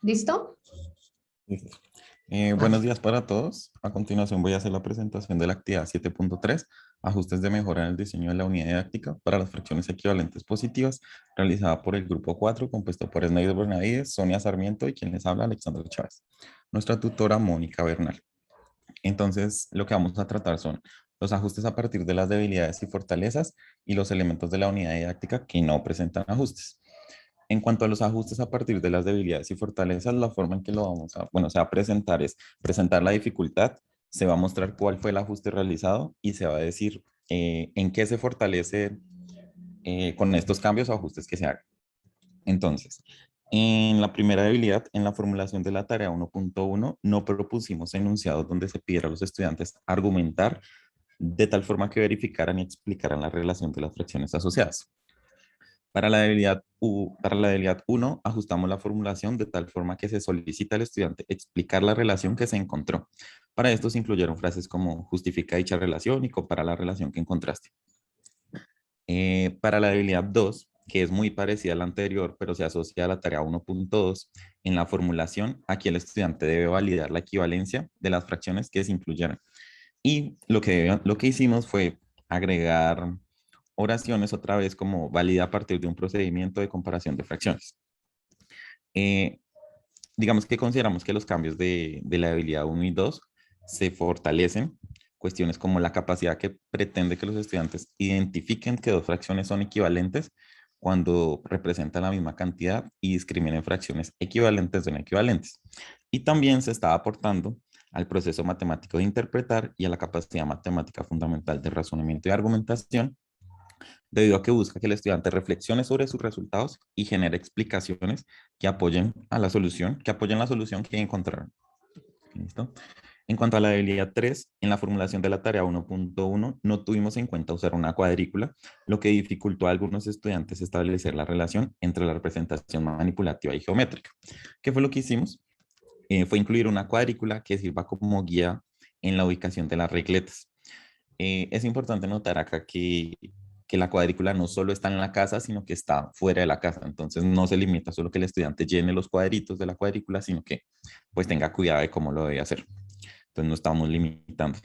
¿Listo? Listo. Buenos días para todos. A continuación voy a hacer la presentación de la actividad 7.3, ajustes de mejora en el diseño de la unidad didáctica para las fracciones equivalentes positivas, realizada por el grupo 4, compuesto por Esneider Bernavides, Sonia Sarmiento y quien les habla, Alexandra Chávez. Nuestra tutora, Mónica Bernal. Entonces, lo que vamos a tratar son los ajustes a partir de las debilidades y fortalezas y los elementos de la unidad didáctica que no presentan ajustes. En cuanto a los ajustes a partir de las debilidades y fortalezas, la forma en que lo vamos a, bueno, se va a presentar es presentar la dificultad, se va a mostrar cuál fue el ajuste realizado y se va a decir en qué se fortalece con estos cambios o ajustes que se hagan. Entonces, en la primera debilidad, en la formulación de la tarea 1.1, no propusimos enunciados donde se pidiera a los estudiantes argumentar de tal forma que verificaran y explicaran la relación de las fracciones asociadas. Para la debilidad 1, ajustamos la formulación de tal forma que se solicita al estudiante explicar la relación que se encontró. Para esto se incluyeron frases como justifica dicha relación y compara la relación que encontraste. Para la debilidad 2, que es muy parecida a la anterior, pero se asocia a la tarea 1.2, en la formulación, aquí el estudiante debe validar la equivalencia de las fracciones que se incluyeron. Y lo que hicimos fue agregar oraciones otra vez como válida a partir de un procedimiento de comparación de fracciones. Eh, digamos que consideramos que los cambios de la habilidad 1 y 2 se fortalecen. Cuestiones como la capacidad que pretende que los estudiantes identifiquen que dos fracciones son equivalentes cuando representan la misma cantidad y discriminen fracciones equivalentes de no equivalentes. Y también se está aportando al proceso matemático de interpretar y a la capacidad matemática fundamental de razonamiento y argumentación, debido a que busca que el estudiante reflexione sobre sus resultados y genere explicaciones que apoyen a la solución, que apoyen la solución que encontraron. ¿Listo? En cuanto a la debilidad 3, en la formulación de la tarea 1.1 no tuvimos en cuenta usar una cuadrícula, lo que dificultó a algunos estudiantes establecer la relación entre la representación manipulativa y geométrica. ¿Qué fue lo que hicimos? Fue incluir una cuadrícula que sirva como guía en la ubicación de las regletas. Es importante notar acá que la cuadrícula no solo está en la casa, sino que está fuera de la casa. Entonces no se limita solo que el estudiante llene los cuadritos de la cuadrícula, sino que pues tenga cuidado de cómo lo debe hacer. Entonces no estamos limitando.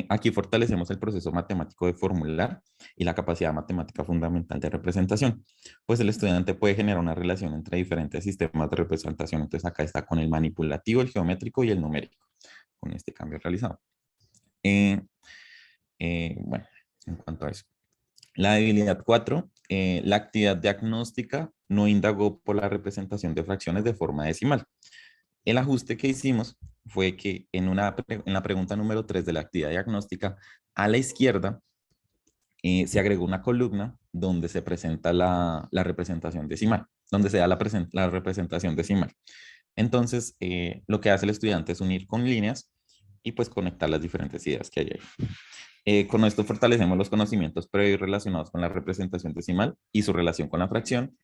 Aquí fortalecemos el proceso matemático de formular y la capacidad matemática fundamental de representación. Pues el estudiante puede generar una relación entre diferentes sistemas de representación. Entonces acá está con el manipulativo, el geométrico y el numérico, con este cambio realizado. Eh, bueno, en cuanto a eso. La debilidad 4, la actividad diagnóstica no indagó por la representación de fracciones de forma decimal. El ajuste que hicimos fue que en la pregunta número 3 de la actividad diagnóstica, a la izquierda se agregó una columna donde se presenta la representación decimal, donde se da la representación decimal. Entonces, lo que hace el estudiante es unir con líneas y pues conectar las diferentes ideas que hay ahí. Con esto fortalecemos los conocimientos previos relacionados con la representación decimal y su relación con la fracción,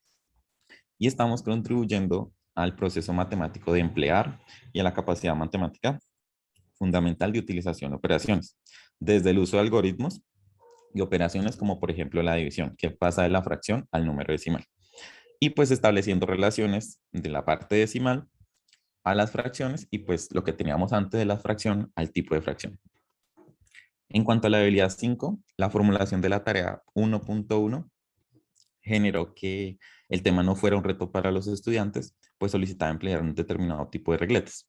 y estamos contribuyendo al proceso matemático de emplear y a la capacidad matemática fundamental de utilización de operaciones, desde el uso de algoritmos y operaciones como por ejemplo la división, que pasa de la fracción al número decimal, y pues estableciendo relaciones de la parte decimal a las fracciones y pues lo que teníamos antes de la fracción al tipo de fracción. En cuanto a la habilidad 5, la formulación de la tarea 1.1 generó que el tema no fuera un reto para los estudiantes, pues solicitaba emplear un determinado tipo de regletes.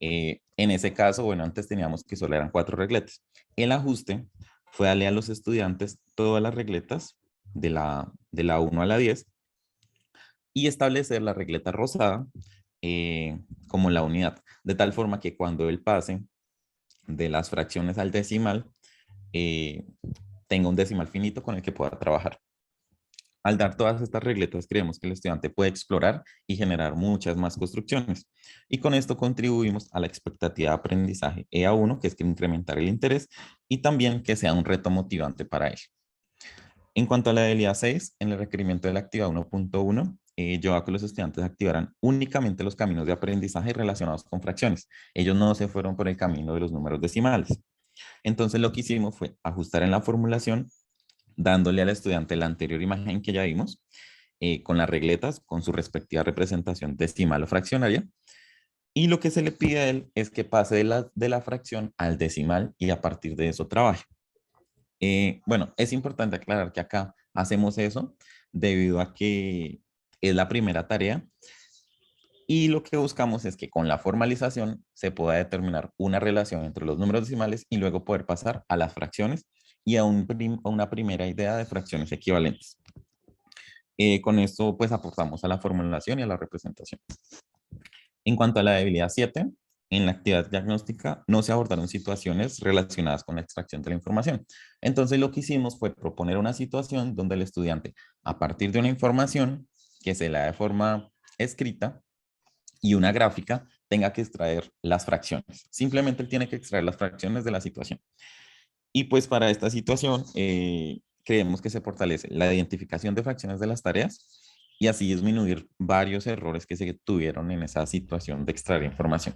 En ese caso, bueno, antes teníamos que solo eran 4 regletes. El ajuste fue darle a los estudiantes todas las regletas de la 1 a la 10 y establecer la regleta rosada como la unidad, de tal forma que cuando él pase de las fracciones al decimal, eh, tenga un decimal finito con el que pueda trabajar. Al dar todas estas regletas, creemos que el estudiante puede explorar y generar muchas más construcciones. Y con esto contribuimos a la expectativa de aprendizaje EA1, que es que incrementar el interés y también que sea un reto motivante para él. En cuanto a la habilidad 6, en el requerimiento de la actividad 1.1, yo hago que los estudiantes activaran únicamente los caminos de aprendizaje relacionados con fracciones. Ellos no se fueron por el camino de los números decimales. Entonces lo que hicimos fue ajustar en la formulación dándole al estudiante la anterior imagen que ya vimos con las regletas, con su respectiva representación decimal o fraccionaria. Y lo que se le pide a él es que pase de la fracción al decimal y a partir de eso trabaje. Bueno, es importante aclarar que acá hacemos eso debido a que es la primera tarea y lo que buscamos es que con la formalización se pueda determinar una relación entre los números decimales y luego poder pasar a las fracciones y a una primera idea de fracciones equivalentes. Con esto pues aportamos a la formulación y a la representación. En cuanto a la debilidad 7, en la actividad diagnóstica no se abordaron situaciones relacionadas con la extracción de la información. Entonces lo que hicimos fue proponer una situación donde el estudiante, a partir de una información que se le da de forma escrita y una gráfica, tenga que extraer las fracciones. Simplemente él tiene que extraer las fracciones de la situación. Y pues para esta situación creemos que se fortalece la identificación de fracciones de las tareas y así disminuir varios errores que se tuvieron en esa situación de extraer información.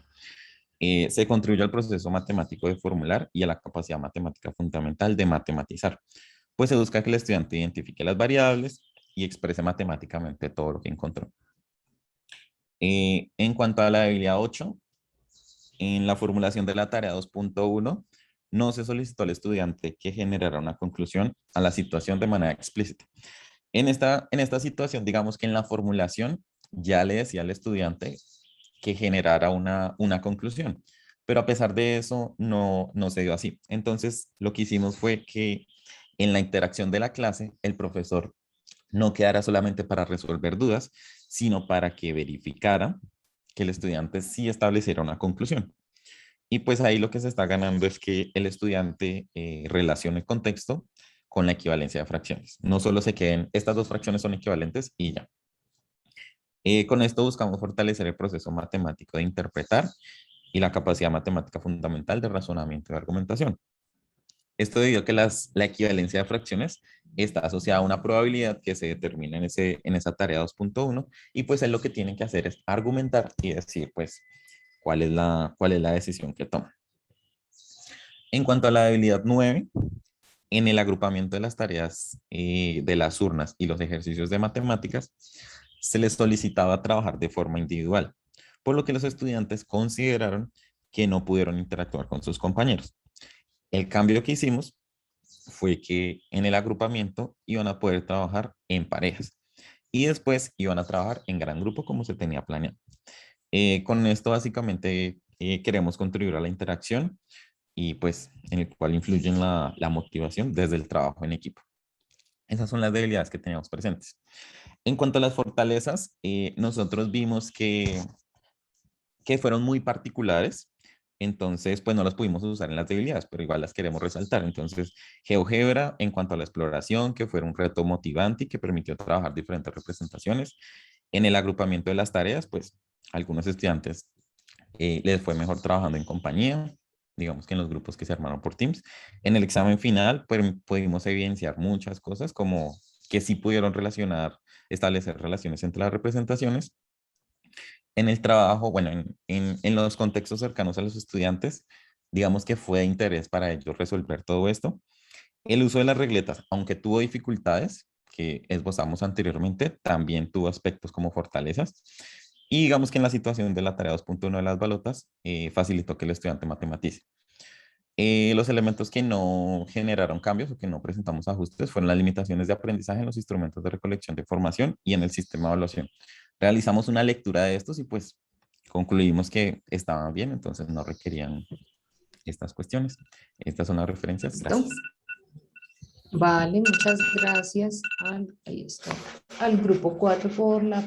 Se contribuye al proceso matemático de formular y a la capacidad matemática fundamental de matematizar, pues se busca que el estudiante identifique las variables y exprese matemáticamente todo lo que encontró. En cuanto a la habilidad 8, en la formulación de la tarea 2.1, no se solicitó al estudiante que generara una conclusión a la situación de manera explícita. En esta situación, digamos que en la formulación ya le decía al estudiante que generara una conclusión, pero a pesar de eso no se dio así. Entonces, lo que hicimos fue que en la interacción de la clase, el profesor no quedara solamente para resolver dudas, sino para que verificara que el estudiante sí estableciera una conclusión. Y pues ahí lo que se está ganando es que el estudiante relacione el contexto con la equivalencia de fracciones. No solo se queden, estas dos fracciones son equivalentes y ya. Con esto buscamos fortalecer el proceso matemático de interpretar y la capacidad matemática fundamental de razonamiento y argumentación. Esto debido a que la equivalencia de fracciones está asociada a una probabilidad que se determina en esa tarea 2.1 y pues él lo que tienen que hacer es argumentar y decir pues cuál es la decisión que toma. En cuanto a la habilidad 9, en el agrupamiento de las tareas de las urnas y los ejercicios de matemáticas, se les solicitaba trabajar de forma individual, por lo que los estudiantes consideraron que no pudieron interactuar con sus compañeros. El cambio que hicimos fue que en el agrupamiento iban a poder trabajar en parejas y después iban a trabajar en gran grupo como se tenía planeado. Con esto básicamente queremos contribuir a la interacción y pues en el cual influye en la motivación desde el trabajo en equipo. Esas son las debilidades que teníamos presentes. En cuanto a las fortalezas, nosotros vimos que fueron muy particulares, entonces pues no las pudimos usar en las debilidades, pero igual las queremos resaltar. Entonces, GeoGebra en cuanto a la exploración, que fue un reto motivante y que permitió trabajar diferentes representaciones. En el agrupamiento de las tareas, pues algunos estudiantes les fue mejor trabajando en compañía, digamos que en los grupos que se armaron por Teams. En el examen final, pues, pudimos evidenciar muchas cosas como que sí pudieron relacionar, establecer relaciones entre las representaciones. En el trabajo, bueno, en los contextos cercanos a los estudiantes, digamos que fue de interés para ellos resolver todo esto. El uso de las regletas, aunque tuvo dificultades que esbozamos anteriormente, también tuvo aspectos como fortalezas. Y digamos que en la situación de la tarea 2.1 de las balotas, facilitó que el estudiante matematice. Los elementos que no generaron cambios o que no presentamos ajustes fueron las limitaciones de aprendizaje en los instrumentos de recolección de información y en el sistema de evaluación. Realizamos una lectura de estos y pues concluimos que estaban bien, entonces no requerían estas cuestiones. Estas son las referencias. ¿Listo? Gracias. Vale, muchas gracias ahí está, al grupo 4 por la